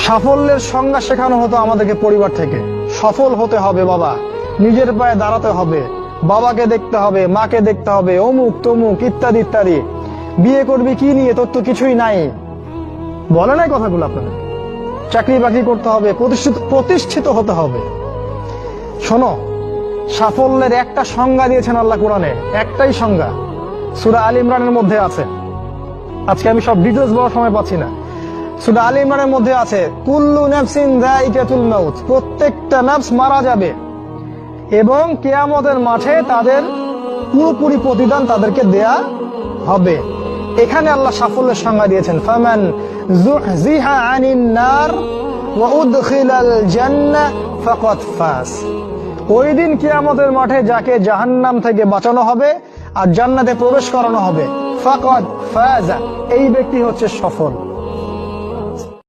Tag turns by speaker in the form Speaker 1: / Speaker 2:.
Speaker 1: সাফল্যের সংজ্ঞা শেখানো হতো আমাদেরকে পরিবার থেকে। সফল হতে হবে বাবা, নিজের পায়ে দাঁড়াতে হবে, বাবাকে দেখতে হবে, মাকে দেখতে হবে, অমুক তমুক ইত্যাদি ইত্যাদি। বিয়ে করবি কি নিয়ে, তোর তো কিছুই নাই, বলে নাই কথাগুলো আপনাদের? চাকরি বাকরি করতে হবে, প্রতিষ্ঠিত হতে হবে। শোনো, সাফল্যের একটা সংজ্ঞা দিয়েছেন আল্লাহ কোরআনে, একটাই সংজ্ঞা, সূরা আল ইমরানের মধ্যে আছে। আজকে আমি সব ডিটেইলস বলার সময় পাচ্ছি না। সূরা আল ইমরানের মধ্যে আছে, কুল্লু নাফসিন যায়িকাতুল মাউত, প্রত্যেকটা নফস মারা যাবে এবং কিয়ামতের মাঠে তাদের পুরোপুরি প্রতিদান তাদেরকে দেয়া হবে। এখানে আল্লাহ সাফল্যের সংজ্ঞা দিয়েছেন, ফামান যুহজিহা আনিন নার ওয়া উদখিলাল জান্নাহ ফাকাদ ফাজ। ওই দিন কিয়ামতের মাঠে যাকে জাহান্নাম থেকে বাঁচানো হবে আর জান্নাতে প্রবেশ করানো হবে, ফাকাদ ফাজ, এই ব্যক্তি হচ্ছে সফল।